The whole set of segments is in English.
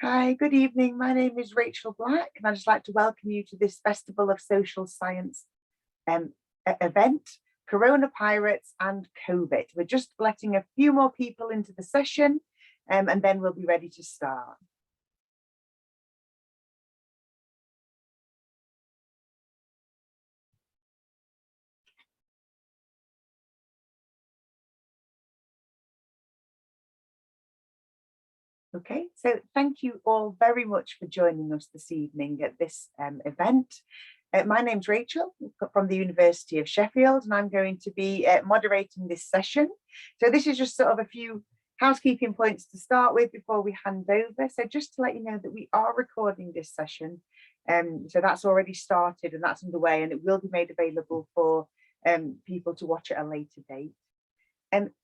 Hi, good evening. My name is Rachel Black, and I'd just like to welcome you to this Festival of Social Science event, Corona Pirates and COVE-IT. We're just letting a few more people into the session, and then we'll be ready to start. Okay, so thank you all very much for joining us this evening at this event. My name's Rachel from the University of Sheffield, and I'm going to be moderating this session. So this is just sort of a few housekeeping points to start with before we hand over. So just to let you know that we are recording this session. So that's already started and that's underway, and it will be made available for people to watch at a later date.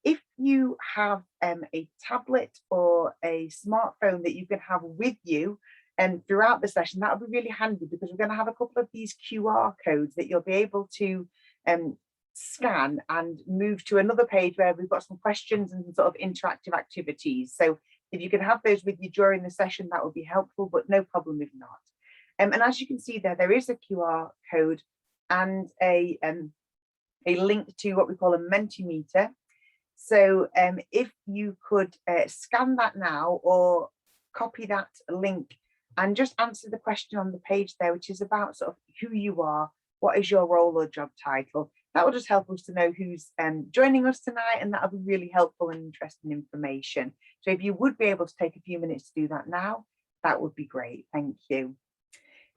If you have a tablet or a smartphone that you can have with you throughout the session, that would be really handy, because we're going to have a couple of these QR codes that you'll be able to scan and move to another page where we've got some questions and sort of interactive activities. So if you can have those with you during the session, that would be helpful, but no problem if not. And as you can see there is a QR code and a link to what we call a Mentimeter. So if you could scan that now or copy that link and just answer the question on the page there, which is about sort of who you are, what is your role or job title. That will just help us to know who's joining us tonight, and that'll be really helpful and interesting information. So if you would be able to take a few minutes to do that now, that would be great. Thank you.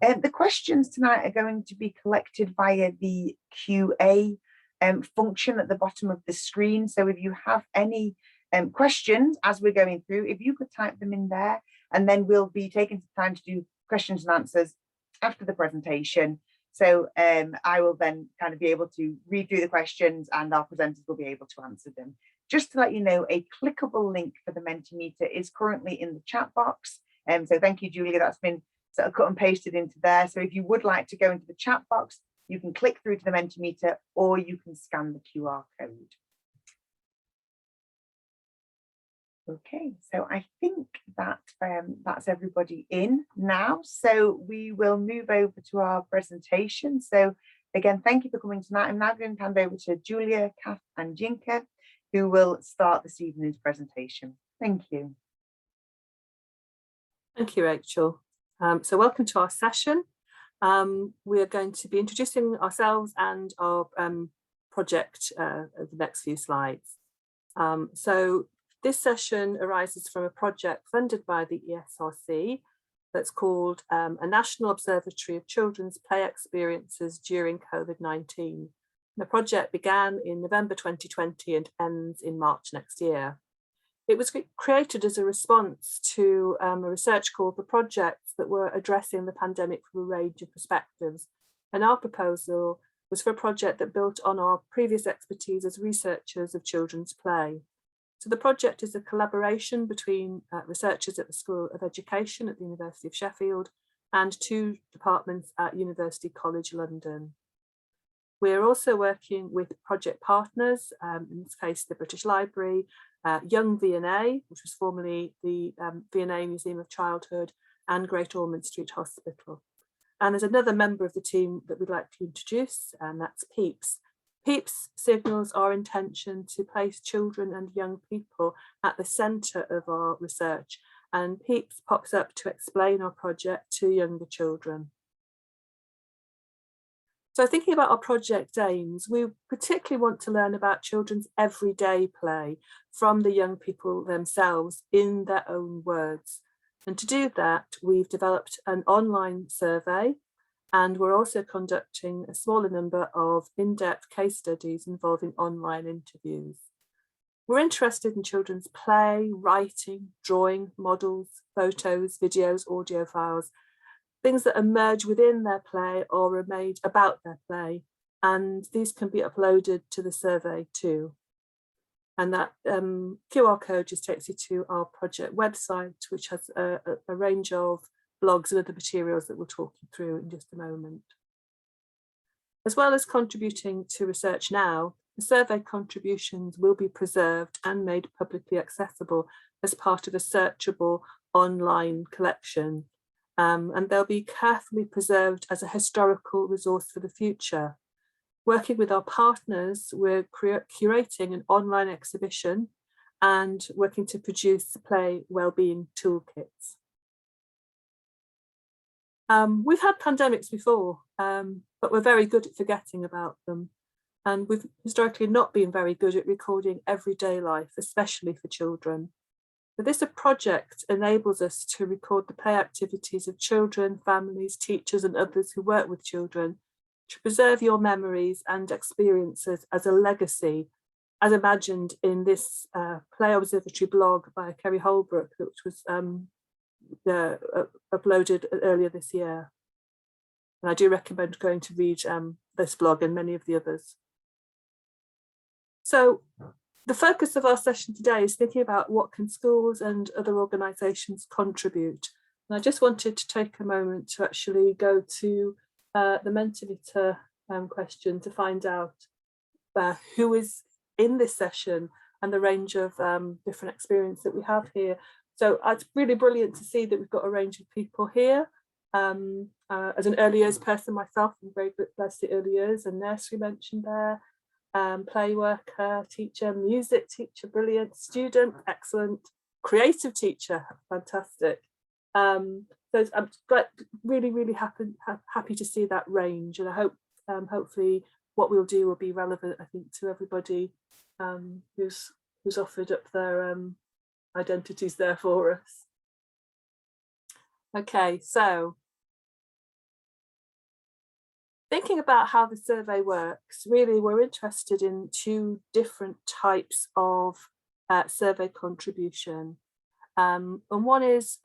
The questions tonight are going to be collected via the QA function at the bottom of the screen. So if you have any questions as we're going through, if you could type them in there, and then we'll be taking some time to do questions and answers after the presentation. So I will then kind of be able to read through the questions and our presenters will be able to answer them. Just to let you know, a clickable link for the Mentimeter is currently in the chat box. So thank you, Julia, that's been sort of cut and pasted into there. So if you would like to go into the chat box, you can click through to the Mentimeter, or you can scan the QR code. Okay, so I think that that's everybody in now. So we will move over to our presentation. So again, thank you for coming tonight. I'm now going to hand over to Julia, Kath and Jinka, who will start this evening's presentation. Thank you. Thank you, Rachel. So welcome to our session. We are going to be introducing ourselves and our project over the next few slides. So this session arises from a project funded by the ESRC that's called a National Observatory of Children's Play Experiences During COVID-19. The project began in November 2020 and ends in March next year. It was created as a response to a research call for projects that were addressing the pandemic from a range of perspectives. And our proposal was for a project that built on our previous expertise as researchers of children's play. So the project is a collaboration between researchers at the School of Education at the University of Sheffield and 2 departments at University College London. We're also working with project partners, in this case the British Library, Young V&A, which was formerly the V&A Museum of Childhood, and Great Ormond Street Hospital. And there's another member of the team that we'd like to introduce, and that's PEEPS. PEEPS signals our intention to place children and young people at the centre of our research, and PEEPS pops up to explain our project to younger children. So thinking about our project aims, we particularly want to learn about children's everyday play from the young people themselves in their own words. And to do that, we've developed an online survey, and we're also conducting a smaller number of in-depth case studies involving online interviews. We're interested in children's play, writing, drawing, models, photos, videos, audio files, things that emerge within their play or are made about their play, and these can be uploaded to the survey too. And that QR code just takes you to our project website, which has a range of blogs and other materials that we'll talk you through in just a moment. As well as contributing to research now, the survey contributions will be preserved and made publicly accessible as part of a searchable online collection, and they'll be carefully preserved as a historical resource for the future. Working with our partners, we're curating an online exhibition and working to produce play wellbeing toolkits. We've had pandemics before, but we're very good at forgetting about them. And we've historically not been very good at recording everyday life, especially for children. But this project enables us to record the play activities of children, families, teachers, and others who work with children, to preserve your memories and experiences as a legacy, as imagined in this Play Observatory blog by Kerry Holbrook, which was uploaded earlier this year. And I do recommend going to read this blog and many of the others. So the focus of our session today is thinking about what can schools and other organisations contribute. And I just wanted to take a moment to actually go to the Mentimeter question to find out who is in this session and the range of different experience that we have here. So it's really brilliant to see that we've got a range of people here. As an early years person myself, I'm very blessed at early years and nursery mentioned there. Play worker, teacher, music teacher, brilliant, student, excellent, creative teacher, fantastic. So I'm really happy to see that range, and I hope hopefully what we'll do will be relevant, I think, to everybody who's offered up their identities there for us. Okay, so thinking about how the survey works, really we're interested in two different types of survey contribution. And one is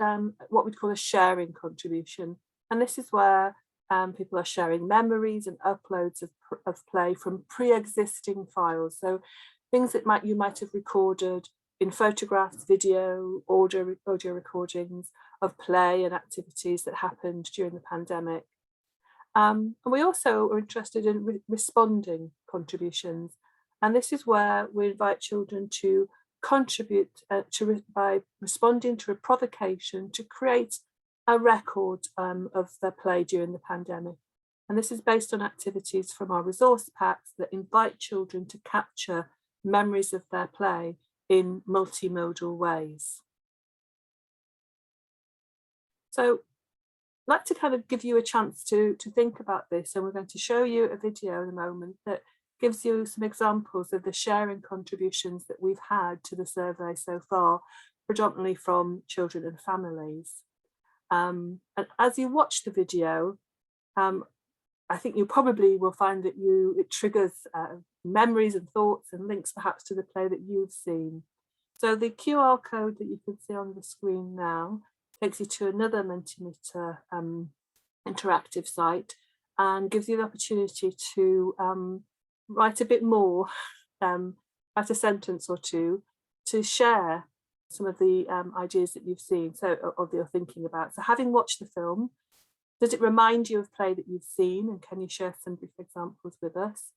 what we'd call a sharing contribution. And this is where people are sharing memories and uploads of play from pre-existing files. So things that you might have recorded in photographs, video, audio recordings of play and activities that happened during the pandemic. And we also are interested in responding contributions. And this is where we invite children to contribute by responding to a provocation to create a record of their play during the pandemic. And this is based on activities from our resource packs that invite children to capture memories of their play in multimodal ways. So I'd like to kind of give you a chance to think about this, and we're going to show you a video in a moment that gives you some examples of the sharing contributions that we've had to the survey so far, predominantly from children and families. And as you watch the video, I think you probably will find that it triggers memories and thoughts and links perhaps to the play that you've seen. So the QR code that you can see on the screen now takes you to another Mentimeter interactive site and gives you the opportunity to write a bit more, write a sentence or two to share some of the ideas that you've seen, or that you're thinking about. So having watched the film, does it remind you of play that you've seen, and can you share some brief examples with us?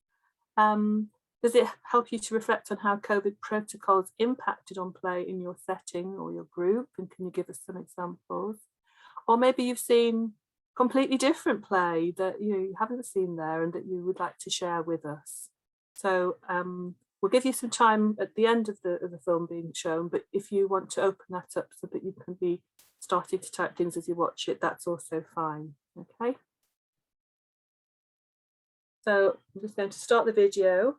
Does it help you to reflect on how COVID protocols impacted on play in your setting or your group, and can you give us some examples? Or maybe you've seen completely different play that you haven't seen there and that you would like to share with us. So we'll give you some time at the end of the film being shown, but if you want to open that up so that you can be starting to type things as you watch it, that's also fine, okay? So I'm just going to start the video.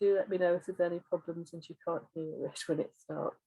Do let me know if there's any problems and you can't hear it when it starts.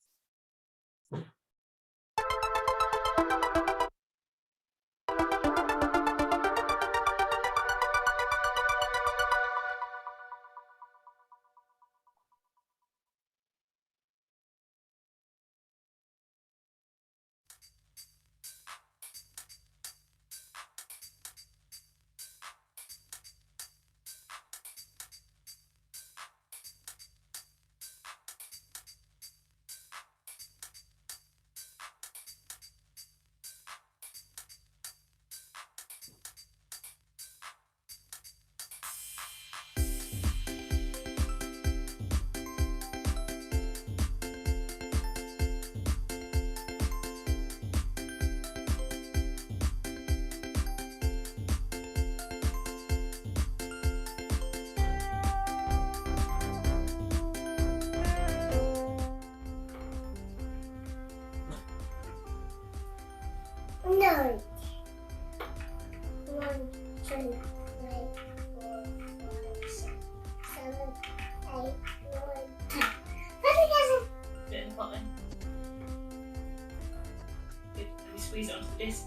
squeeze it onto the disc.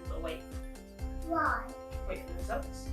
But wait. Why? Wait for the results.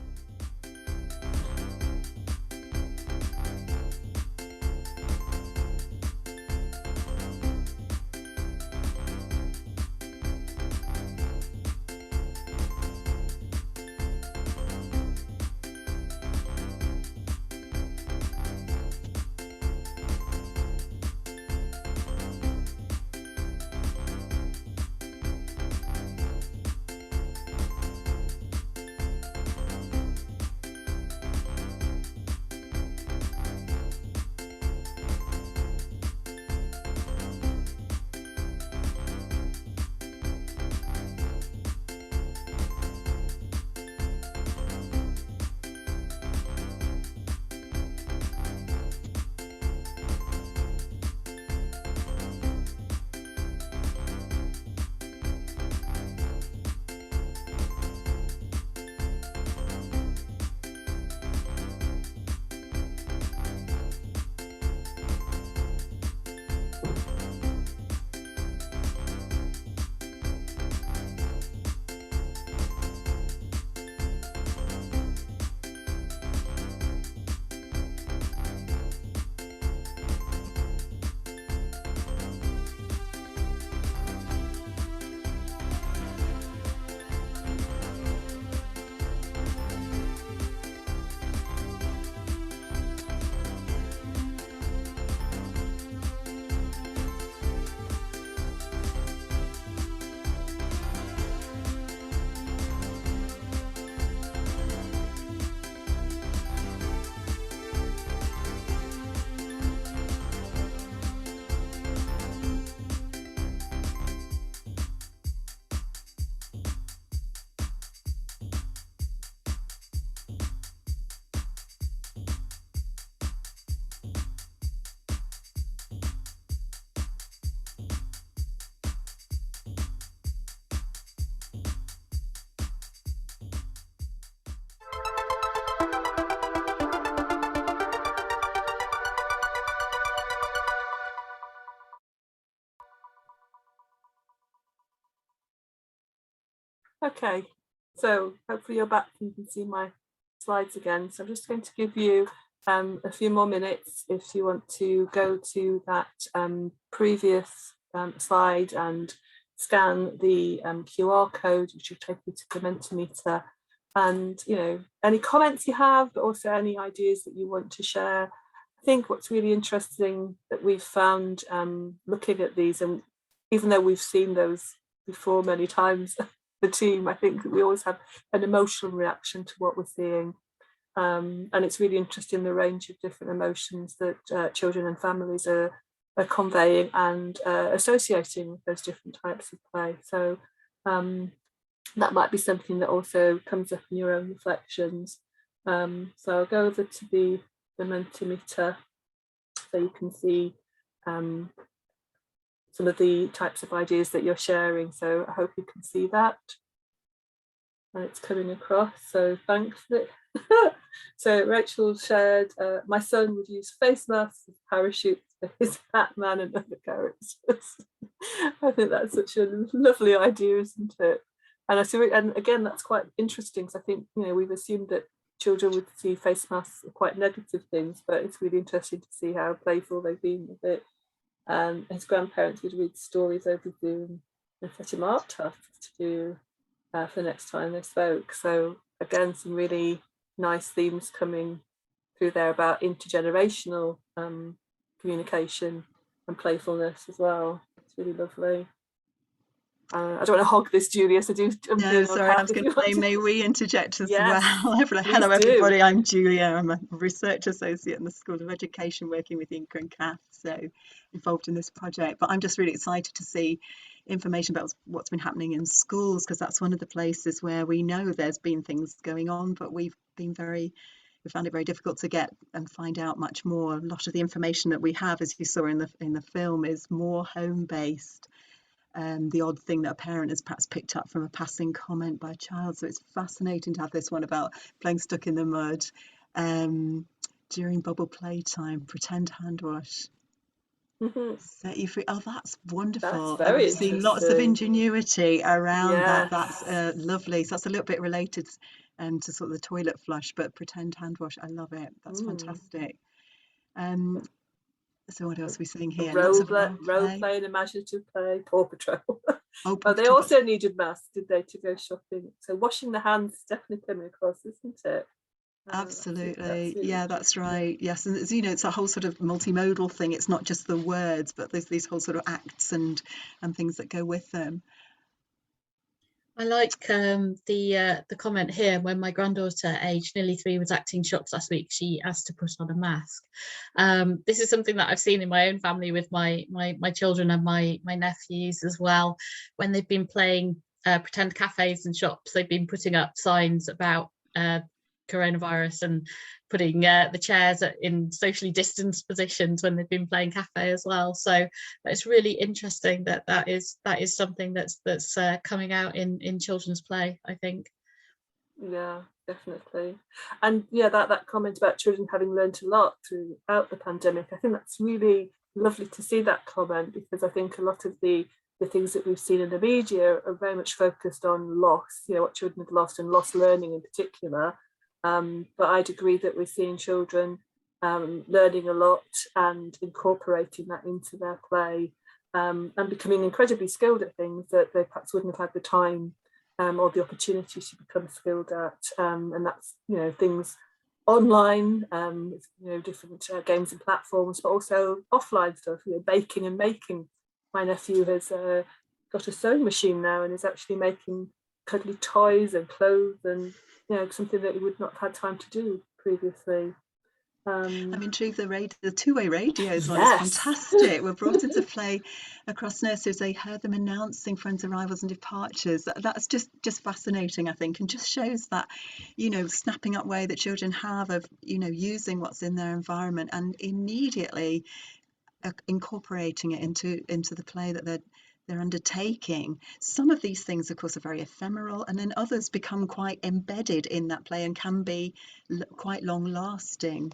Okay, so hopefully you're back and you can see my slides again. So I'm just going to give you a few more minutes if you want to go to that previous slide and scan the QR code, which will take you to the Mentimeter. And, you know, any comments you have, but also any ideas that you want to share. I think what's really interesting that we've found looking at these, and even though we've seen those before many times, the team, I think we always have an emotional reaction to what we're seeing. And it's really interesting the range of different emotions that children and families are conveying and associating with those different types of play. So that might be something that also comes up in your own reflections. So I'll go over to the Mentimeter so you can see some of the types of ideas that you're sharing. So I hope you can see that. And it's coming across, so thanks for it. So Rachel shared, my son would use face masks as parachutes for his Batman and other characters. I think that's such a lovely idea, isn't it? And I see, and again, that's quite interesting because I think, you know, we've assumed that children would see face masks as quite negative things, but it's really interesting to see how playful they've been with it. His grandparents would read stories over Zoom and set him art tasks to do for the next time they spoke. So again, some really nice themes coming through there about intergenerational communication and playfulness as well. It's really lovely. I don't want to hog this, Julia, so do jump in. No, sorry, I was going to say, may we interject as well? Hello, everybody. I'm Julia. I'm a research associate in the School of Education, working with Inca and Kath, so involved in this project. But I'm just really excited to see information about what's been happening in schools, because that's one of the places where we know there's been things going on, but we found it very difficult to get and find out much more. A lot of the information that we have, as you saw in the film, is more home-based. The odd thing that a parent has perhaps picked up from a passing comment by a child. So it's fascinating to have this one about playing stuck in the mud during bubble playtime, pretend hand wash. Set you free. Oh, that's wonderful. That's very I've seen lots of interesting. ingenuity around that. That's Yes. lovely. So that's a little bit related to sort of the toilet flush, but pretend hand wash. I love it. That's fantastic. Um, so what else are we seeing A here? Lots of role play. play and imaginative play, Paw Patrol. Oh, Oh, they also needed masks, did they, to go shopping? So washing the hands is definitely coming across, isn't it? Absolutely. Yeah, that's right. Yes. And it's, it's a whole sort of multimodal thing. It's not just the words, but there's these whole sort of acts and things that go with them. I like the comment here. When my granddaughter, aged nearly 3, was acting shocked last week, she asked to put on a mask. This is something that I've seen in my own family with my children and my nephews as well. When they've been playing pretend cafes and shops, they've been putting up signs about coronavirus and putting the chairs in socially distanced positions when they've been playing cafe as well. So it's really interesting that is something that's coming out in children's play, I think. Yeah, definitely. And yeah, that comment about children having learned a lot throughout the pandemic, I think that's really lovely to see that comment, because I think a lot of the things that we've seen in the media are very much focused on loss, what children have lost and lost learning in particular. But I'd agree that we're seeing children learning a lot and incorporating that into their play, and becoming incredibly skilled at things that they perhaps wouldn't have had the time or the opportunity to become skilled at. And that's, things online, different games and platforms, but also offline stuff, baking and making. My nephew has got a sewing machine now and is actually making cuddly toys and clothes and something that he would not have had time to do previously. I'm intrigued. The two-way radios one is fantastic. We're brought into play across nurseries. They heard them announcing friends' arrivals and departures. That's just fascinating, I think, and just shows that, snapping up way that children have of, using what's in their environment and immediately incorporating it into the play that they're undertaking. Some of these things, of course, are very ephemeral, and then others become quite embedded in that play and can be quite long-lasting.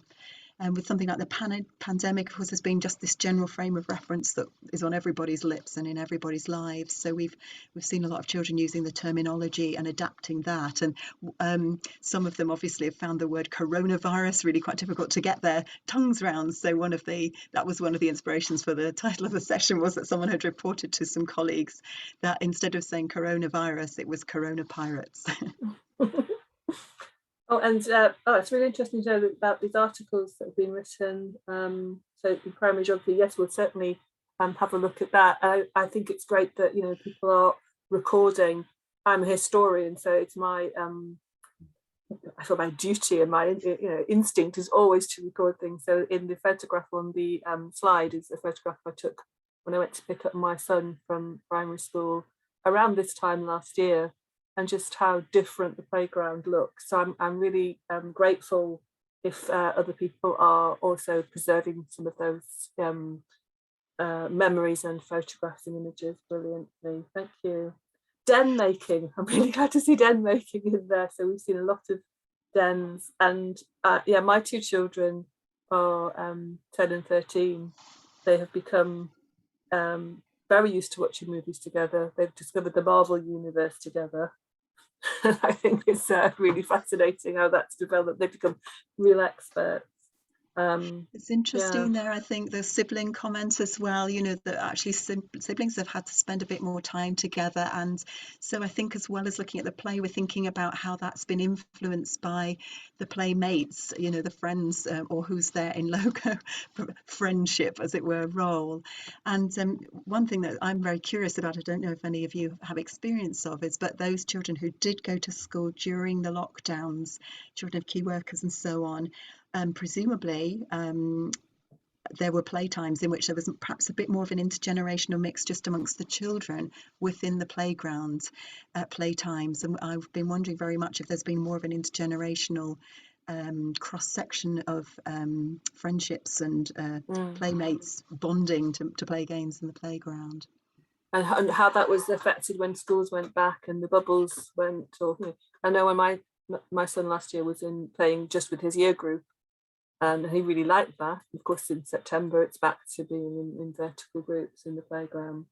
And with something like the pandemic, of course, has been just this general frame of reference that is on everybody's lips and in everybody's lives. So we've seen a lot of children using the terminology and adapting that. And some of them obviously have found the word coronavirus really quite difficult to get their tongues around. So that was one of the inspirations for the title of the session, was that someone had reported to some colleagues that instead of saying coronavirus, it was Corona Pirates. Oh, and it's really interesting to know about these articles that have been written. So in primary geography, yes, we'll certainly have a look at that. I think it's great that people are recording. I'm a historian, so it's my I feel my duty and my instinct is always to record things. So in the photograph on the slide is a photograph I took when I went to pick up my son from primary school around this time last year, and just how different the playground looks. So I'm really grateful if other people are also preserving some of those memories and photographs and images brilliantly. Thank you. Den making, I'm really glad to see den making in there. So we've seen a lot of dens, and my 2 children are 10 and 13. They have become very used to watching movies together. They've discovered the Marvel universe together. I think it's really fascinating how that's developed. They've become real experts. It's interesting there, I think, the sibling comments as well, that actually siblings have had to spend a bit more time together. And so I think, as well as looking at the play, we're thinking about how that's been influenced by the playmates, the friends, or who's there in logo friendship, as it were, role. And one thing that I'm very curious about, I don't know if any of you have experience of, is but those children who did go to school during the lockdowns, children of key workers and so on, presumably there were playtimes in which there was perhaps a bit more of an intergenerational mix just amongst the children within the playground playtimes. And I've been wondering very much if there's been more of an intergenerational cross-section of friendships and playmates bonding to play games in the playground. And how that was affected when schools went back and the bubbles went. Or I know when my son last year was playing just with his year group, and he really liked that. Of course, in September, it's back to being in vertical groups in the playground.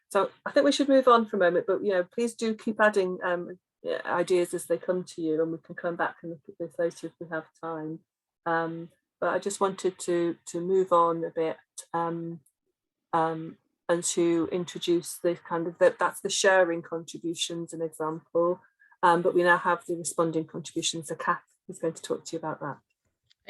So I think we should move on for a moment, but please do keep adding ideas as they come to you, and we can come back and look at this later if we have time. But I just wanted to move on a bit and to introduce the kind of that's the sharing contributions, an example. But we now have the responding contributions. So Kath is going to talk to you about that.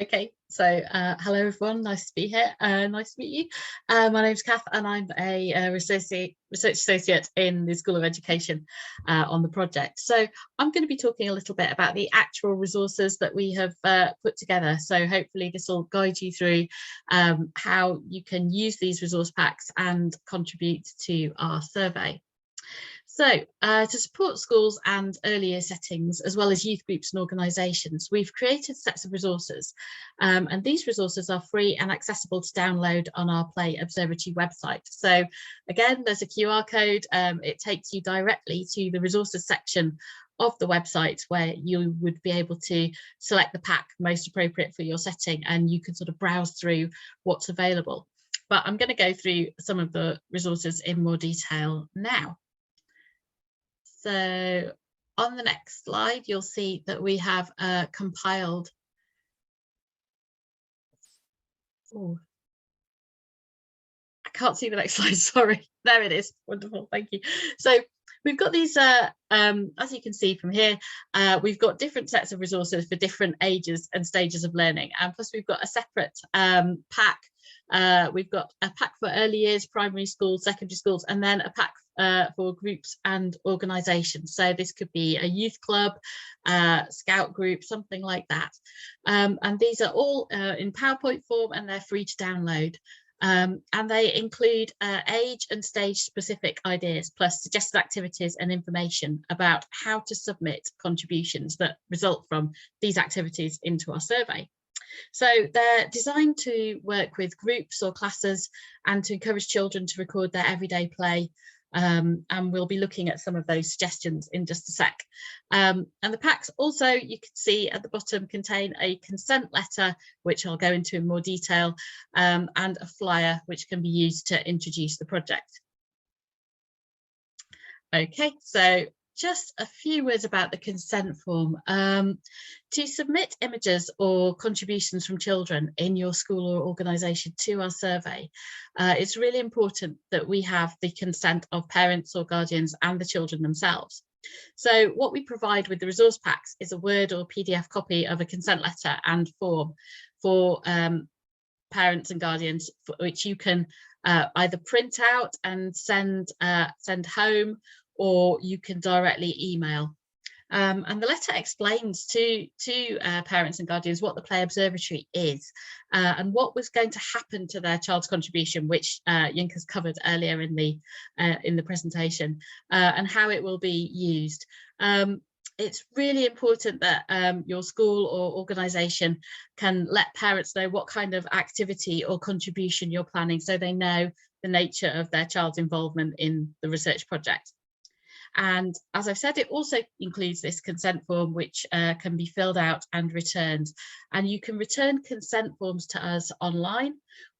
Okay, so hello everyone, nice to be here. Nice to meet you. My name's Kath and I'm a research associate in the School of Education on the project. So I'm going to be talking a little bit about the actual resources that we have put together. So hopefully this will guide you through how you can use these resource packs and contribute to our survey. So to support schools and earlier settings, as well as youth groups and organisations, we've created sets of resources, and these resources are free and accessible to download on our Play Observatory website. So again, there's a QR code. It takes you directly to the resources section of the website, where you would be able to select the pack most appropriate for your setting, and you can sort of browse through what's available. But I'm going to go through some of the resources in more detail now. So on the next slide, you'll see that we have compiled. Oh, I can't see the next slide, sorry. There it is, wonderful, thank you. So we've got these, as you can see from here, we've got different sets of resources for different ages and stages of learning. And plus we've got a separate pack. We've got a pack for early years, primary schools, secondary schools, and then a pack for groups and organisations. So this could be a youth club, scout group, something like that. And these are all in PowerPoint form, and they're free to download. And they include age and stage specific ideas, plus suggested activities and information about how to submit contributions that result from these activities into our survey. So they're designed to work with groups or classes and to encourage children to record their everyday play. And we'll be looking at some of those suggestions in just a sec. And the packs also, you can see at the bottom, contain a consent letter, which I'll go into in more detail, and a flyer which can be used to introduce the project. Okay, so just a few words about the consent form. To submit images or contributions from children in your school or organisation to our survey, it's really important that we have the consent of parents or guardians and the children themselves. So what we provide with the resource packs is a Word or PDF copy of a consent letter and form for parents and guardians, which you can either print out and send home, or you can directly email. And the letter explains to parents and guardians what the Play Observatory is and what was going to happen to their child's contribution, which Yinka's covered earlier in the presentation, and how it will be used. It's really important that your school or organisation can let parents know what kind of activity or contribution you're planning, so they know the nature of their child's involvement in the research project. And as I've said, it also includes this consent form, which can be filled out and returned. And you can return consent forms to us online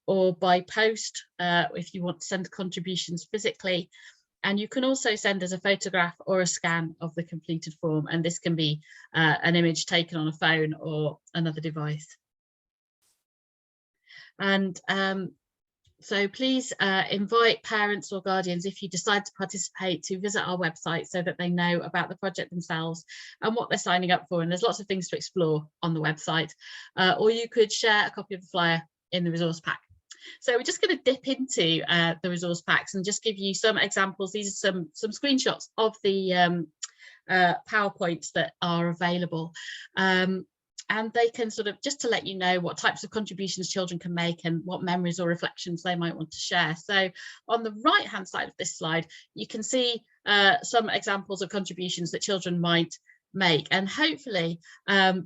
or by post if you want to send contributions physically. And you can also send us a photograph or a scan of the completed form. And this can be an image taken on a phone or another device. And so please invite parents or guardians, if you decide to participate, to visit our website so that they know about the project themselves and what they're signing up for. And there's lots of things to explore on the website. Or you could share a copy of the flyer in the resource pack. So we're just going to dip into the resource packs and just give you some examples. These are some screenshots of the PowerPoints that are available. And they can sort of, just to let you know what types of contributions children can make and what memories or reflections they might want to share. So on the right hand side of this slide, you can see some examples of contributions that children might make, and hopefully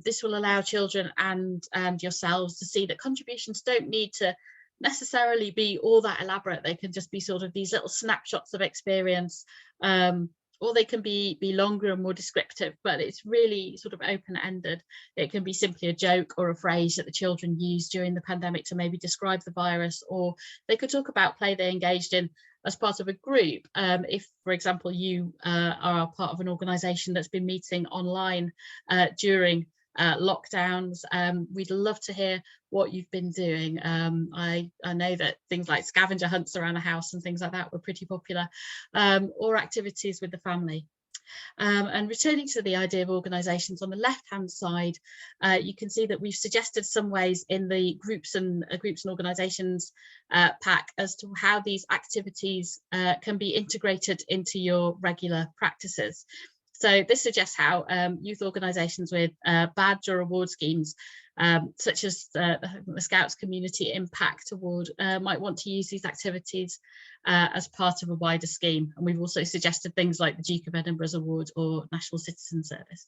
this will allow children and yourselves to see that contributions don't need to necessarily be all that elaborate. They can just be sort of these little snapshots of experience or they can be longer and more descriptive, but it's really sort of open-ended. It can be simply a joke or a phrase that the children used during the pandemic to maybe describe the virus, or they could talk about play they engaged in as part of a group. If, for example, you are part of an organisation that's been meeting online during lockdowns, we'd love to hear what you've been doing. I know that things like scavenger hunts around the house and things like that were pretty popular, or activities with the family. And returning to the idea of organisations, on the left-hand side, you can see that we've suggested some ways in the groups and organisations pack as to how these activities can be integrated into your regular practices. So this suggests how youth organisations with badge or award schemes, such as the Scouts Community Impact Award, might want to use these activities as part of a wider scheme. And we've also suggested things like the Duke of Edinburgh's Award or National Citizen Service.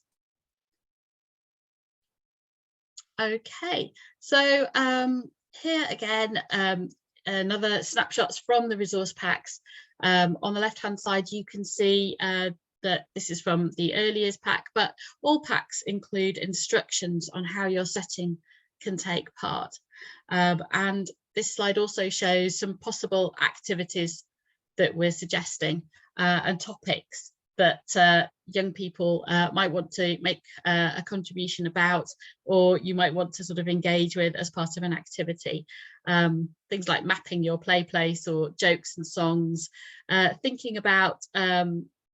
Okay, so here again, another snapshots from the resource packs. On the left-hand side, you can see that this is from the early years pack, but all packs include instructions on how your setting can take part. And this slide also shows some possible activities that we're suggesting and topics that young people might want to make a contribution about, or you might want to sort of engage with as part of an activity. Things like mapping your play place or jokes and songs, thinking about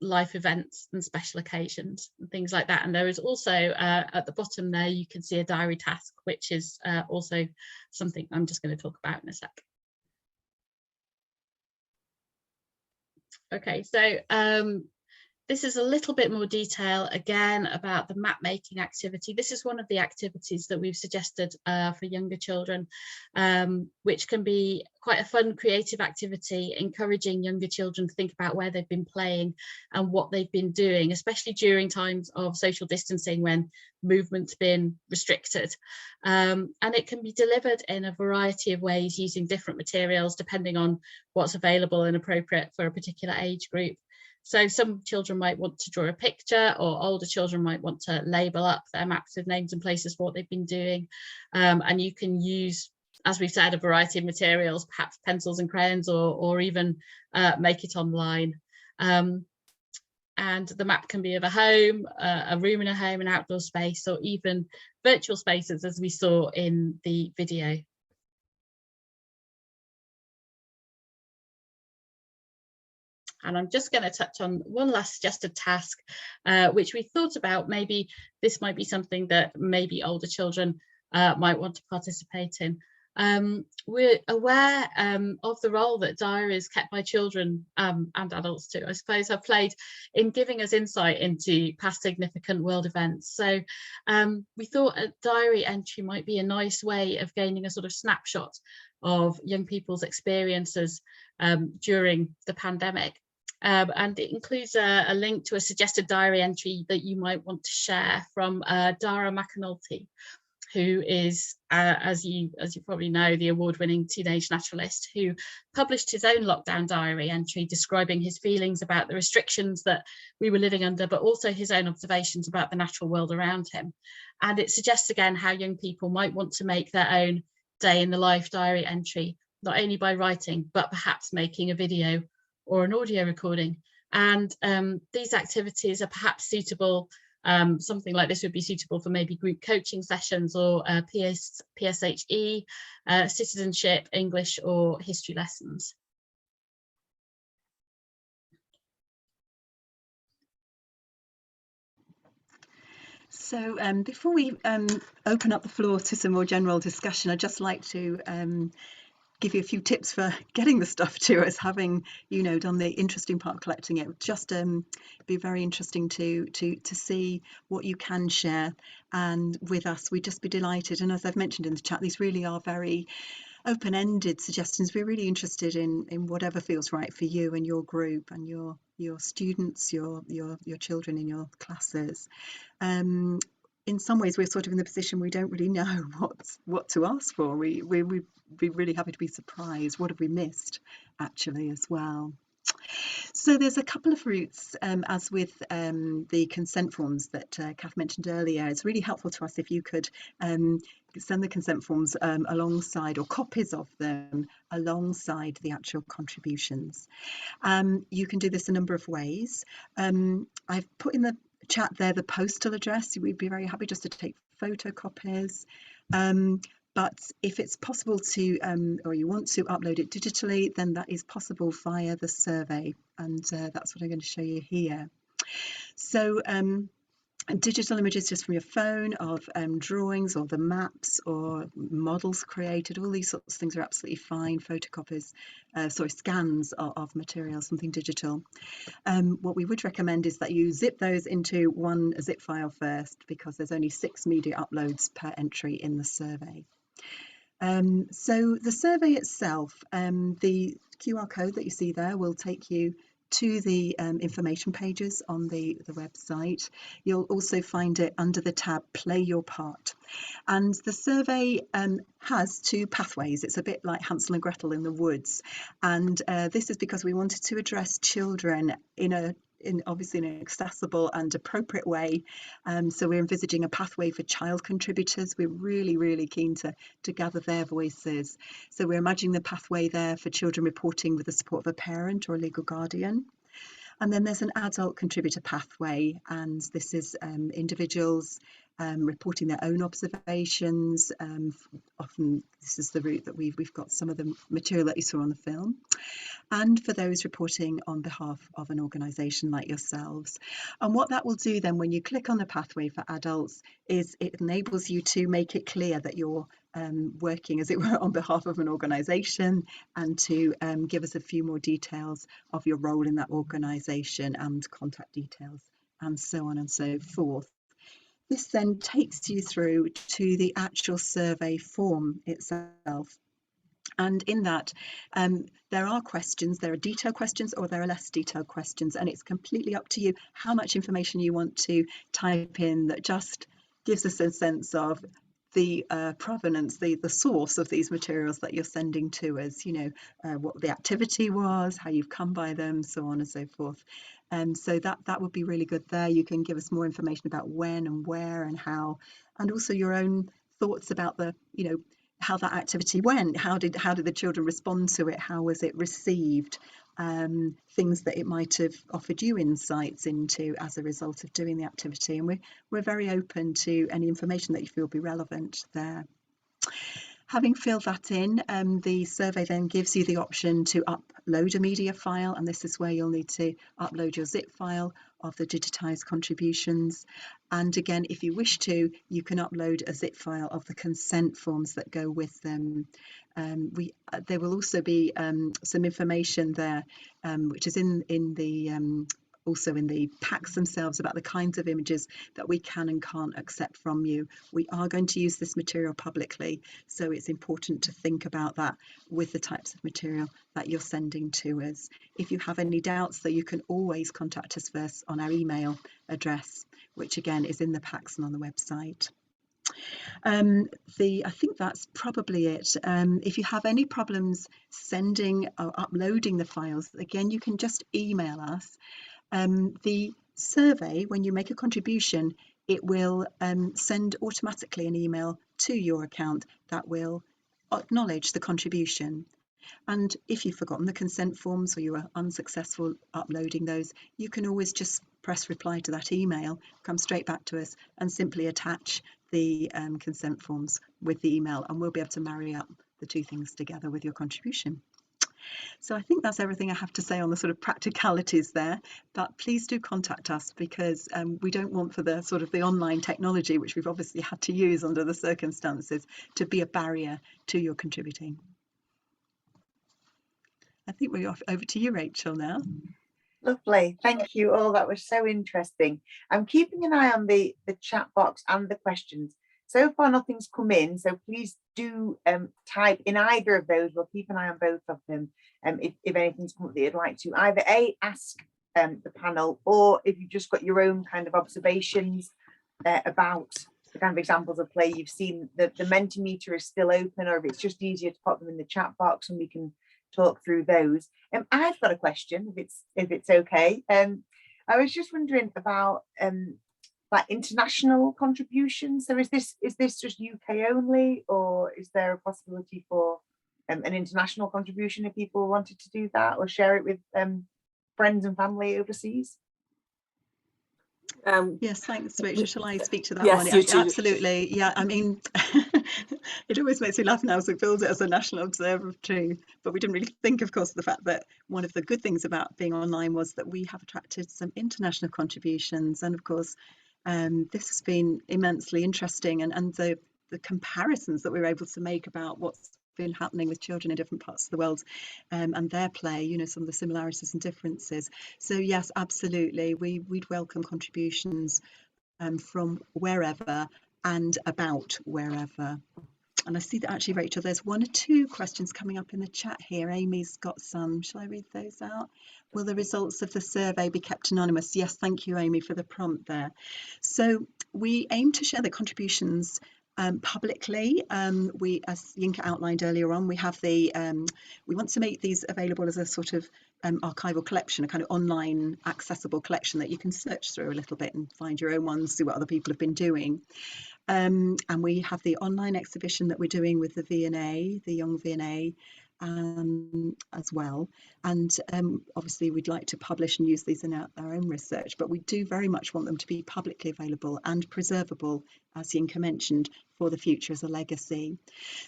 life events and special occasions and things like that. And there is also at the bottom there, you can see a diary task, which is also something I'm just going to talk about in a sec. Okay, so this is a little bit more detail again about the map making activity. This is one of the activities that we've suggested for younger children, which can be quite a fun, creative activity, encouraging younger children to think about where they've been playing and what they've been doing, especially during times of social distancing when movement's been restricted. And it can be delivered in a variety of ways using different materials depending on what's available and appropriate for a particular age group. So some children might want to draw a picture, or older children might want to label up their maps with names and places for what they've been doing. And you can use, as we've said, a variety of materials, perhaps pencils and crayons, or even make it online. And the map can be of a home, a room in a home, an outdoor space, or even virtual spaces, as we saw in the video. And I'm just going to touch on one last suggested task, which we thought about. Maybe this might be something that maybe older children might want to participate in. We're aware of the role that diaries kept by children and adults too, I suppose, have played in giving us insight into past significant world events. So we thought a diary entry might be a nice way of gaining a sort of snapshot of young people's experiences during the pandemic. And it includes a link to a suggested diary entry that you might want to share from Dara McAnulty, who is, as you probably know, the award-winning teenage naturalist who published his own lockdown diary entry describing his feelings about the restrictions that we were living under, but also his own observations about the natural world around him. And it suggests again how young people might want to make their own day in the life diary entry, not only by writing, but perhaps making a video or an audio recording. And these activities are perhaps suitable, something like this would be suitable for maybe group coaching sessions or PSHE, citizenship, English or history lessons. So before we open up the floor to some more general discussion, I'd just like to give you a few tips for getting the stuff to us, having, you know, done the interesting part of collecting it. Just be very interesting to see what you can share and with us. We'd just be delighted. And as I've mentioned in the chat, these really are very open-ended suggestions. We're really interested in whatever feels right for you and your group and your students, your children in your classes. In some ways, we're sort of in the position we don't really know what to ask for. We'd be really happy to be surprised. What have we missed, actually, as well? So there's a couple of routes, as with the consent forms that Kath mentioned earlier. It's really helpful to us if you could send the consent forms alongside, or copies of them alongside the actual contributions. You can do this a number of ways. I've put in the chat there the postal address. We'd be very happy just to take photocopies. But if it's possible to, or you want to upload it digitally, then that is possible via the survey. And that's what I'm going to show you here. So digital images just from your phone of drawings or the maps or models created, all these sorts of things are absolutely fine. Photocopies, scans of materials, something digital. What we would recommend is that you zip those into one zip file first, because there's only 6 media uploads per entry in the survey. So the survey itself, the QR code that you see there will take you to the information pages on the website. You'll also find it under the tab Play Your Part. And the survey has 2 pathways. It's a bit like Hansel and Gretel in the woods. And this is because we wanted to address children in obviously in an accessible and appropriate way. So we're envisaging a pathway for child contributors. We're really keen to gather their voices. So we're imagining the pathway there for children reporting with the support of a parent or a legal guardian. And then there's an adult contributor pathway, and this is individuals reporting their own observations. Often this is the route that we've got some of the material that you saw on the film. And for those reporting on behalf of an organisation like yourselves. And what that will do then, when you click on the pathway for adults, is it enables you to make it clear that you're working, as it were, on behalf of an organisation, and to give us a few more details of your role in that organisation and contact details and so on and so forth. This then takes you through to the actual survey form itself. And in that, there are questions, there are detailed questions or there are less detailed questions, and it's completely up to you how much information you want to type in that just gives us a sense of the provenance, the source of these materials that you're sending to us, what the activity was, how you've come by them, so on and so forth. So that would be really good there. You can give us more information about when and where and how, and also your own thoughts about the, how that activity went. How did the children respond to it? How was it received? Things that it might have offered you insights into as a result of doing the activity. And we're very open to any information that you feel will be relevant there. Having filled that in, the survey then gives you the option to upload a media file, and this is where you'll need to upload your zip file of the digitised contributions. And again, if you wish to, you can upload a zip file of the consent forms that go with them. There will also be some information there, which is in the also in the packs themselves, about the kinds of images that we can and can't accept from you. We are going to use this material publicly, so it's important to think about that with the types of material that you're sending to us. If you have any doubts, though, you can always contact us first on our email address, which again is in the packs and on the website. I think that's probably it. If you have any problems sending or uploading the files, again, you can just email us. The survey, when you make a contribution, it will send automatically an email to your account that will acknowledge the contribution. And if you've forgotten the consent forms or you are unsuccessful uploading those, you can always just press reply to that email, come straight back to us and simply attach the consent forms with the email, and we'll be able to marry up the 2 things together with your contribution. So I think that's everything I have to say on the sort of practicalities there, but please do contact us, because we don't want for the sort of the online technology, which we've obviously had to use under the circumstances, to be a barrier to your contributing. I think we're off over to you, Rachel, now. Lovely, thank you all. That was so interesting. I'm keeping an eye on the chat box and the questions. So far nothing's come in, so please do type in either of those. We'll keep an eye on both of them. If anything's come up that you'd like to either ask the panel, or if you've just got your own kind of observations about the kind of examples of play you've seen. The Mentimeter is still open, or if it's just easier to pop them in the chat box and we can talk through those. I've got a question, if it's okay. I was just wondering about like international contributions. So is this just UK only, or is there a possibility for an international contribution if people wanted to do that or share it with friends and family overseas? Yes, thanks, Rachel. Shall I speak to that yes, one? you too. Absolutely. Yeah, I mean, it always makes me laugh now as we build it as a national observatory, but we didn't really think, of course, the fact that one of the good things about being online was that we have attracted some international contributions. And of course, this has been immensely interesting, and the comparisons that we were able to make about what's been happening with children in different parts of the world and their play, you know, some of the similarities and differences. So yes, absolutely, we'd welcome contributions from wherever and about wherever. And I see that actually, Rachel, there's one or two questions coming up in the chat here. Amy's got some. Shall I read those out? Will the results of the survey be kept anonymous? Yes, thank you, Amy, for the prompt there. So we aim to share the contributions publicly. We, as Yinka outlined earlier on, we have the we want to make these available as a sort of archival collection, a kind of online accessible collection that you can search through a little bit and find your own ones, see what other people have been doing. And we have the online exhibition that we're doing with the V&A, the Young V&A, as well. And obviously we'd like to publish and use these in our own research, but we do very much want them to be publicly available and preservable, as Yinka mentioned, for the future as a legacy.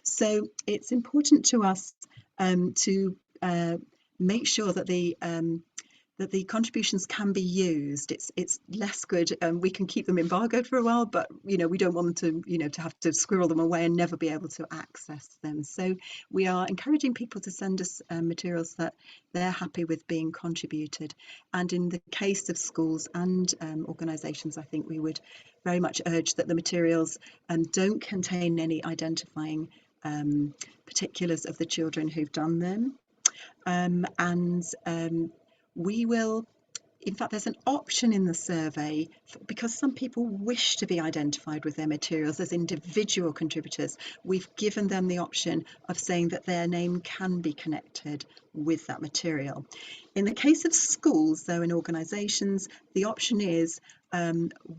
So it's important to us to make sure that the contributions can be used. It's less good. We can keep them embargoed for a while, but you know, we don't want them to, you know, to have to squirrel them away and never be able to access them. So we are encouraging people to send us materials that they're happy with being contributed. And in the case of schools and organisations, I think we would very much urge that the materials don't contain any identifying particulars of the children who've done them. We will, in fact, there's an option in the survey because some people wish to be identified with their materials as individual contributors. We've given them the option of saying that their name can be connected with that material. In the case of schools, though, in organisations, the option is,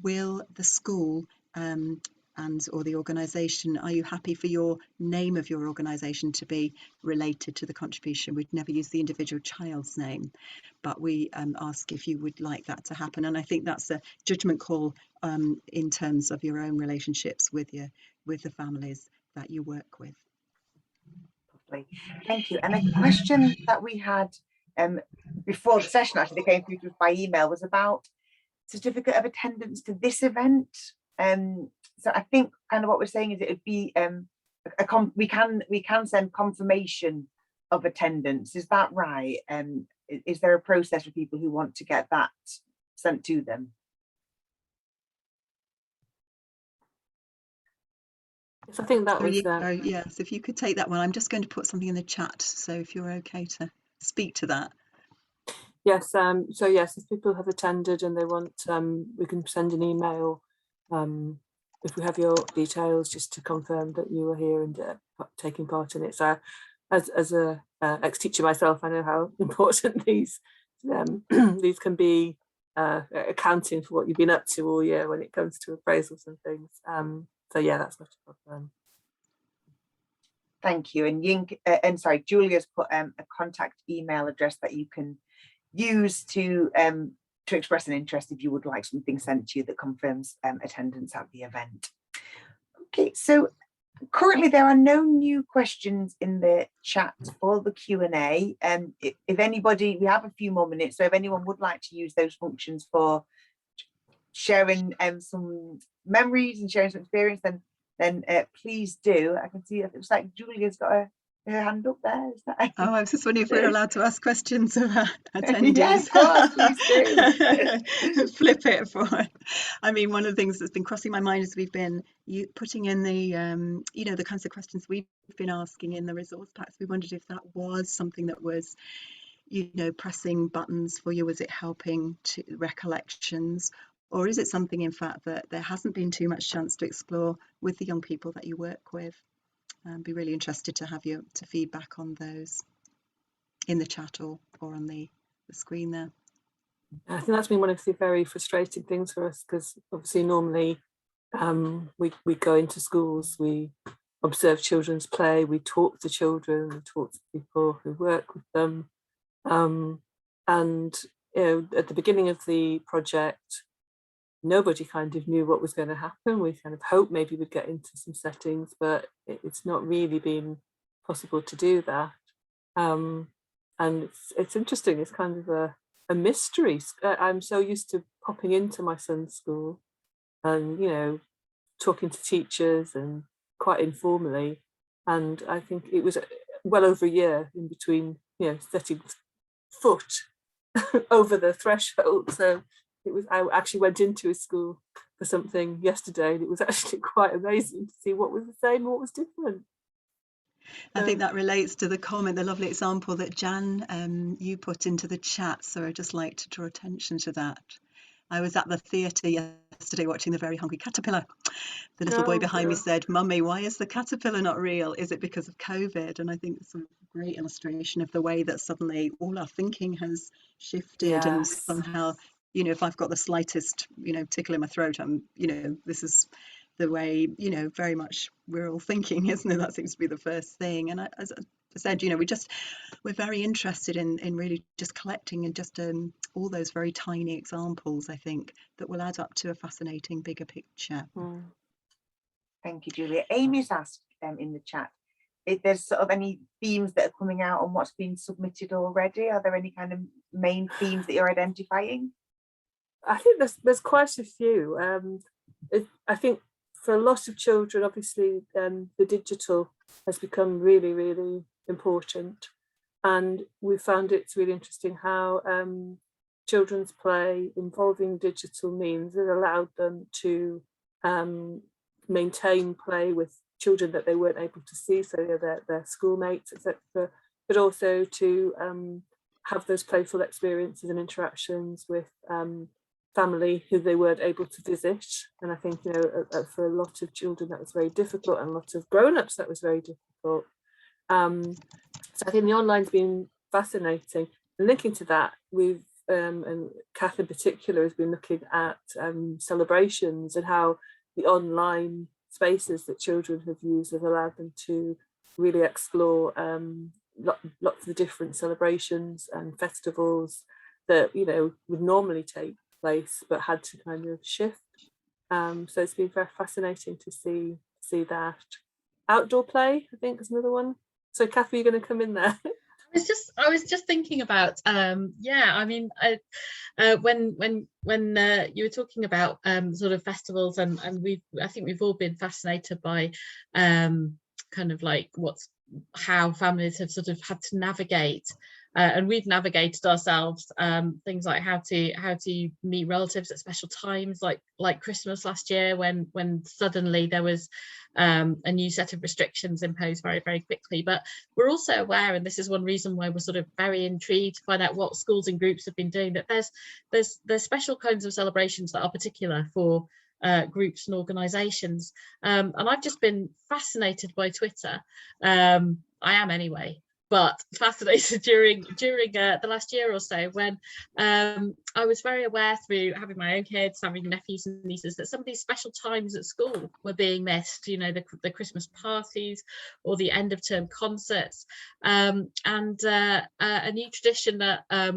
will the school or the organisation, are you happy for your name of your organisation to be related to the contribution? We'd never use the individual child's name, but we ask if you would like that to happen. And I think that's a judgment call in terms of your own relationships with the families that you work with. Lovely, thank you. And a question that we had before the session, actually, that came through to us by email, was about certificate of attendance to this event. So I think kind of what we're saying is it would be we can send confirmation of attendance. Is that right? Is there a process for people who want to get that sent to them? Yes, I think that was yes, if you could take that one. I'm just going to put something in the chat, so if you're okay to speak to that. Yes, so yes, if people have attended and they want, we can send an email if we have your details, just to confirm that you were here and taking part in it. So as a ex-teacher myself, I know how important these these can be, accounting for what you've been up to all year when it comes to appraisals and things. So yeah, that's not a problem. Thank you. And sorry, Julia's put a contact email address that you can use to express an interest if you would like something sent to you that confirms attendance at the event. Okay, so currently there are no new questions in the chat for the Q&A. If anybody, we have a few more minutes, so if anyone would like to use those functions for sharing some memories and sharing some experience, then please do. I can see it looks like Julia's got her hand up there. Is that... Oh, I was just wondering if we're allowed to ask questions of our attendees. Yes, of course, please do. Flip it for it. I mean, one of the things that's been crossing my mind is we've been putting in the, you know, the kinds of questions we've been asking in the resource packs. We wondered if that was something that was, you know, pressing buttons for you. Was it helping to recollections? Or is it something, in fact, that there hasn't been too much chance to explore with the young people that you work with? Be really interested to have your feedback on those. in the chat or on the screen there. I think that's been one of the very frustrating things for us, because obviously normally we go into schools, we observe children's play, we talk to children, we talk to people who work with them, and at the beginning of the project, nobody kind of knew what was going to happen. We kind of hoped maybe we'd get into some settings, but it's not really been possible to do that. And it's interesting. It's kind of a mystery. I'm so used to popping into my son's school and talking to teachers and quite informally. And I think it was well over a year in between setting foot over the threshold. So I actually went into his school for something yesterday, and it was actually quite amazing to see what was the same and what was different. I think that relates to the comment, the lovely example that Jan, you put into the chat. So I'd just like to draw attention to that. I was at the theatre yesterday watching The Very Hungry Caterpillar. The little boy behind me said, "Mummy, why is the caterpillar not real? Is it because of COVID?" And I think it's a great illustration of the way that suddenly all our thinking has shifted. And somehow, if I've got the slightest, tickle in my throat, this is the way, very much we're all thinking, isn't it? That seems to be the first thing. And as I said, we're very interested in really just collecting and just all those very tiny examples, I think, that will add up to a fascinating bigger picture. Thank you, Julia. Amy's asked in the chat if there's sort of any themes that are coming out on what's been submitted already. Are there any kind of main themes that you're identifying? I think there's quite a few. I think for a lot of children, obviously, the digital has become really, really important. And we found it's really interesting how children's play involving digital means has allowed them to maintain play with children that they weren't able to see, so their schoolmates, etc., but also to have those playful experiences and interactions with family who they weren't able to visit. And I think for a lot of children that was very difficult, and a lot of grown-ups that was very difficult. So I think the online's been fascinating. And linking to that, we've and Kath in particular has been looking at celebrations and how the online spaces that children have used have allowed them to really explore lots of different celebrations and festivals that would normally take place but had to kind of shift. So it's been very fascinating to see that. Outdoor play, I think, is another one. So Kath, are you going to come in there? I was just thinking about when you were talking about sort of festivals, and I think we've all been fascinated by kind of like how families have sort of had to navigate, and we've navigated ourselves, things like how to meet relatives at special times, like Christmas last year, when suddenly there was a new set of restrictions imposed very, very quickly. But we're also aware, and this is one reason why we're sort of very intrigued to find out what schools and groups have been doing, that there's special kinds of celebrations that are particular for groups and organisations, and I've just been fascinated by Twitter. I am anyway, but fascinated during the last year or so, when I was very aware, through having my own kids, having nephews and nieces, that some of these special times at school were being missed. The Christmas parties or the end of term concerts, and a new tradition that a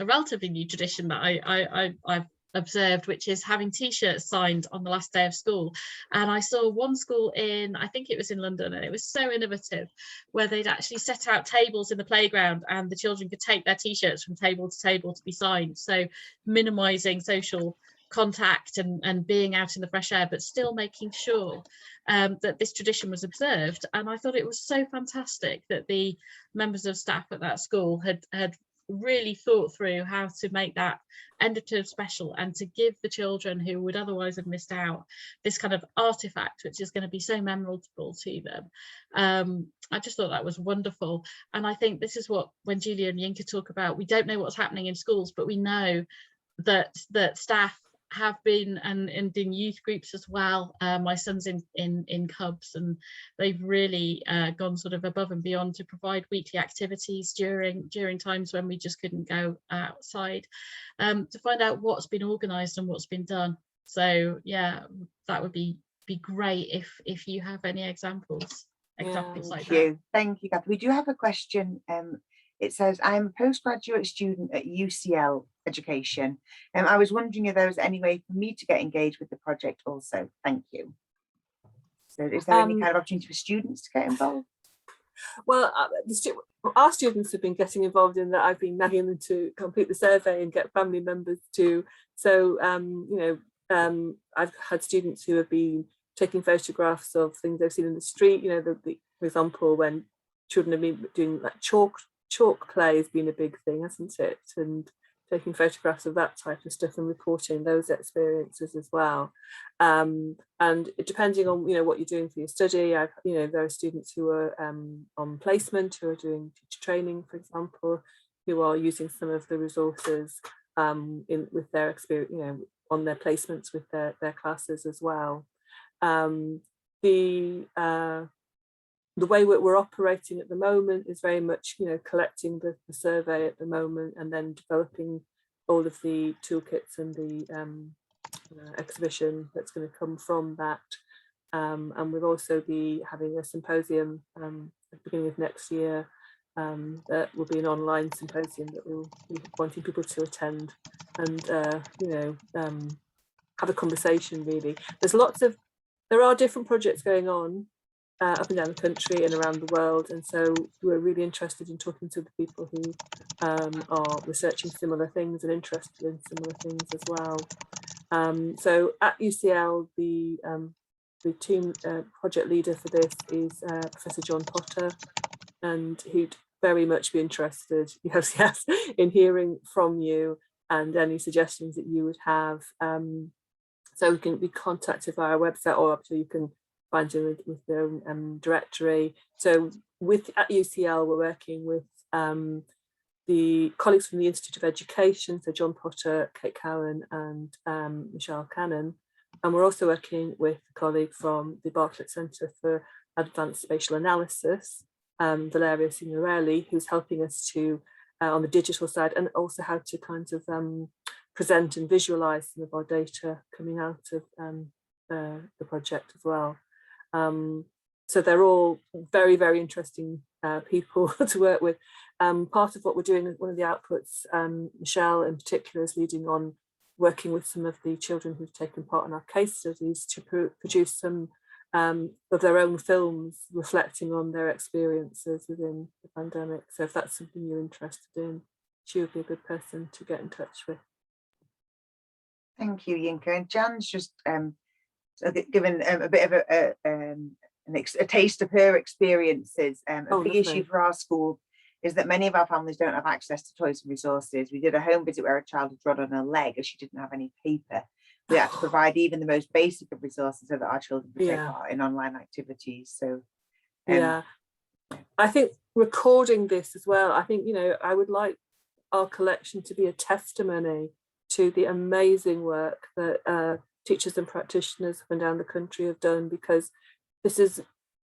relatively new tradition that I've observed, which is having t-shirts signed on the last day of school. And I saw one school I think it was in London, and it was so innovative, where they'd actually set out tables in the playground and the children could take their t-shirts from table to table to be signed, so minimizing social contact and being out in the fresh air, but still making sure that this tradition was observed. And I thought it was so fantastic that the members of staff at that school had really thought through how to make that end of term special, and to give the children who would otherwise have missed out this kind of artifact which is going to be so memorable to them. I just thought that was wonderful. And I think this is what, when Julia and Yinka talk about, we don't know what's happening in schools, but we know that staff have been and in youth groups as well. My son's in Cubs, and they've really gone sort of above and beyond to provide weekly activities during times when we just couldn't go outside, to find out what's been organised and what's been done. So yeah, that would be great if you have any examples like that. Thank you, Kath. We do have a question. It says, I'm a postgraduate student at UCL Education. I was wondering if there was any way for me to get engaged with the project also. Thank you. So is there any kind of opportunity for students to get involved? Well, our students have been getting involved in that. I've been nagging them to complete the survey and get family members to. So, you know, I've had students who have been taking photographs of things they've seen in the street. You know, for example, when children have been doing like chalk play has been a big thing, hasn't it? And taking photographs of that type of stuff and reporting those experiences as well. And depending on, you know, what you're doing for your study, you know, there are students who are on placement, who are doing teacher training, for example, who are using some of the resources with their experience, you know, on their placements with their classes as well. The way we're operating at the moment is very much, you know, collecting the survey at the moment and then developing all of the toolkits and the exhibition that's going to come from that. And we'll also be having a symposium at the beginning of next year. That will be an online symposium that we'll be wanting people to attend and, you know, have a conversation really. There are different projects going on up and down the country and around the world, and so we're really interested in talking to the people who are researching similar things and interested in similar things as well. So at UCL, the team project leader for this is Professor John Potter, and he'd very much be interested, yes, in hearing from you and any suggestions that you would have. So we can be contacted via our website, or actually you can find you with the directory. So at UCL, we're working with the colleagues from the Institute of Education, so John Potter, Kate Cowan and Michelle Cannon. And we're also working with a colleague from the Bartlett Centre for Advanced Spatial Analysis, Valeria Signorelli, who's helping us to, on the digital side, and also how to kind of present and visualise some of our data coming out of the project as well. So they're all very, very interesting people to work with. Part of what we're doing, one of the outputs, Michelle in particular is leading on working with some of the children who've taken part in our case studies to produce some of their own films reflecting on their experiences within the pandemic. So if that's something you're interested in, she would be a good person to get in touch with. Thank you, Yinka. And Jan's just given a bit of a taste of her experiences. A big issue for our school is that many of our families don't have access to toys and resources. We did a home visit where a child had drawn on her leg and she didn't have any paper. We had to provide even the most basic of resources so that our children could take part in online activities. So I think recording this as well, I think, you know, I would like our collection to be a testimony to the amazing work that teachers and practitioners up and down the country have done, because this has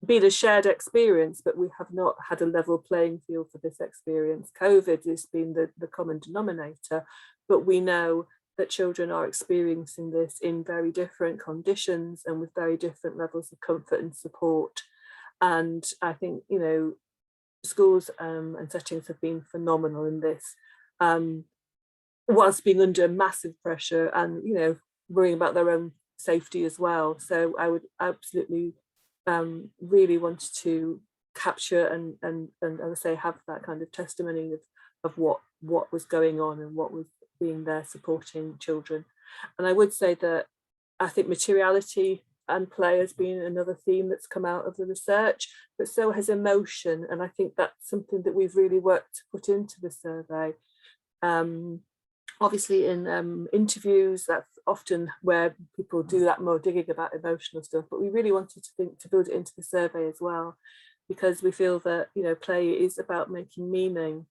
been a shared experience, but we have not had a level playing field for this experience. COVID has been the common denominator, but we know that children are experiencing this in very different conditions and with very different levels of comfort and support. And I think, you know, schools and settings have been phenomenal in this, whilst being under massive pressure and, you know, worrying about their own safety as well. So I would absolutely really want to capture and as I say, have that kind of testimony of what was going on and what was being there supporting children. And I would say that I think materiality and play has been another theme that's come out of the research, but so has emotion. And I think that's something that we've really worked to put into the survey. Obviously in interviews, that's often where people do that more digging about emotional stuff, but we really wanted to build it into the survey as well, because we feel that, you know, play is about making meaning,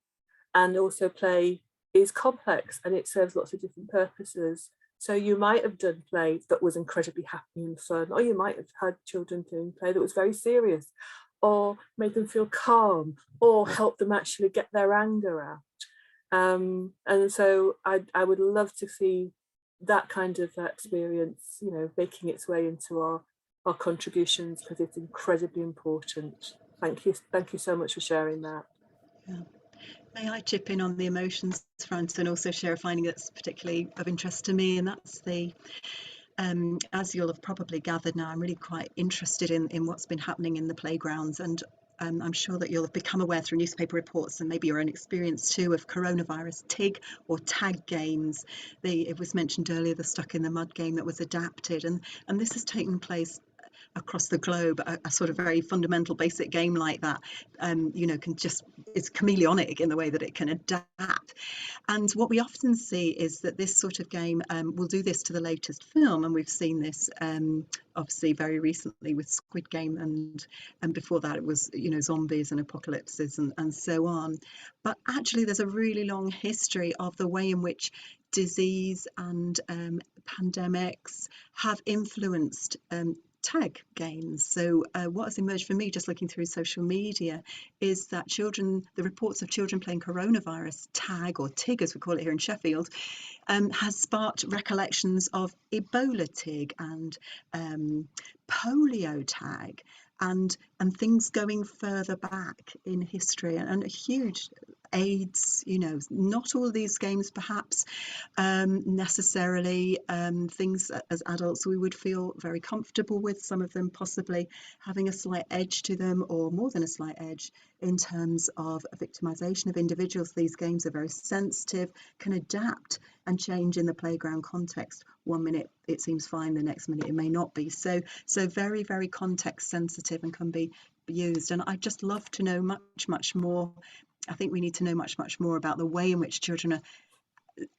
and also play is complex and it serves lots of different purposes. So you might have done play that was incredibly happy and fun, or you might have had children doing play that was very serious, or made them feel calm, or help them actually get their anger out. And so I would love to see that kind of experience, you know, making its way into our contributions, because it's incredibly important. Thank you so much for sharing that. Yeah. May I chip in on the emotions front and also share a finding that's particularly of interest to me, and that's the as you'll have probably gathered now, I'm really quite interested in what's been happening in the playgrounds, and I'm sure that you'll have become aware through newspaper reports and maybe your own experience too of coronavirus TIG or tag games. It was mentioned earlier, the Stuck in the Mud game that was adapted, and this has taken place across the globe. A sort of very fundamental basic game like that, you know, it's chameleonic in the way that it can adapt. And what we often see is that this sort of game will do this to the latest film, and we've seen this obviously very recently with Squid Game, and before that it was, you know, zombies and apocalypses and so on. But actually there's a really long history of the way in which disease and pandemics have influenced tag games. So what has emerged for me, just looking through social media, is that the reports of children playing coronavirus tag, or TIG as we call it here in Sheffield, has sparked recollections of Ebola TIG and polio tag, and things going further back in history, and a huge AIDS, you know, not all of these games perhaps necessarily things as adults we would feel very comfortable with, some of them possibly having a slight edge to them, or more than a slight edge in terms of victimization of individuals. These games are very sensitive, can adapt and change in the playground context. One minute it seems fine, the next minute it may not be. So very, very context sensitive and can be used. And I'd just love to know much more. I think we need to know much more about the way in which children are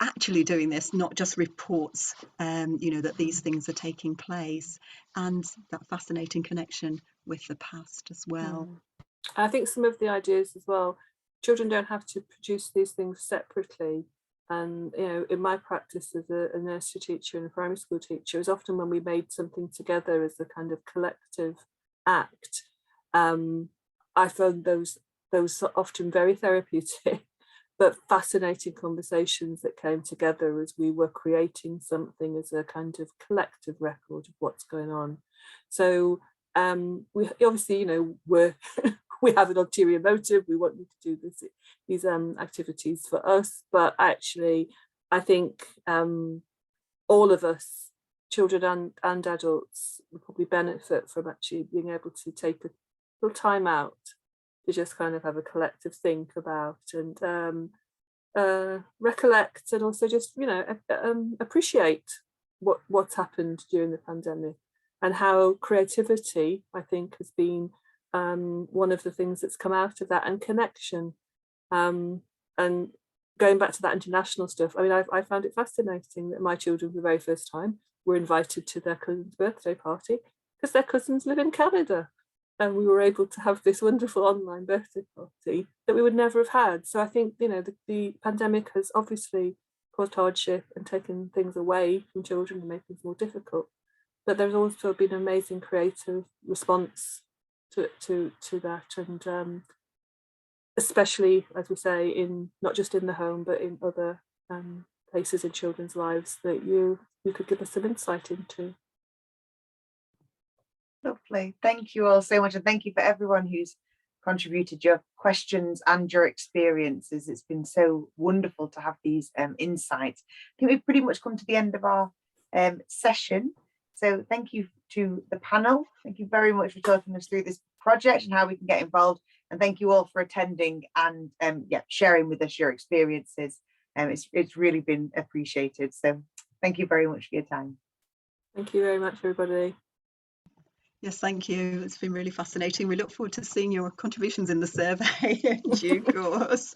actually doing this, not just reports, you know, that these things are taking place, and that fascinating connection with the past as well. I think some of the ideas as well, children don't have to produce these things separately. And, you know, in my practice as a nursery teacher and a primary school teacher, is often when we made something together as a kind of collective act, I found those often very therapeutic, but fascinating conversations that came together as we were creating something as a kind of collective record of what's going on. So we obviously, you know, we have an ulterior motive. We want you to do these activities for us, but actually I think all of us, children and adults, will probably benefit from actually being able to take a little time out to just kind of have a collective think about and recollect, and also just, you know, appreciate what's happened during the pandemic, and how creativity, I think, has been one of the things that's come out of that, and connection. And going back to that international stuff, I mean, I found it fascinating that my children, for the very first time, were invited to their cousin's birthday party because their cousins live in Canada. And we were able to have this wonderful online birthday party that we would never have had. So I think, you know, the pandemic has obviously caused hardship and taken things away from children and made things more difficult. But there's also been an amazing creative response to that, and especially, as we say, in not just in the home but in other places in children's lives that you could give us some insight into. Lovely. Thank you all so much, and thank you for everyone who's contributed your questions and your experiences. It's been so wonderful to have these insights. I think we've pretty much come to the end of our session. So thank you to the panel. Thank you very much for talking us through this project and how we can get involved. And thank you all for attending and sharing with us your experiences. It's really been appreciated. So thank you very much for your time. Thank you very much, everybody. Yes, thank you. It's been really fascinating. We look forward to seeing your contributions in the survey in due course.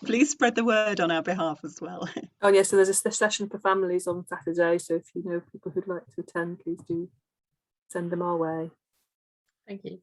Please spread the word on our behalf as well. Oh yes, so there's a session for families on Saturday. So if you know people who'd like to attend, please do send them our way. Thank you.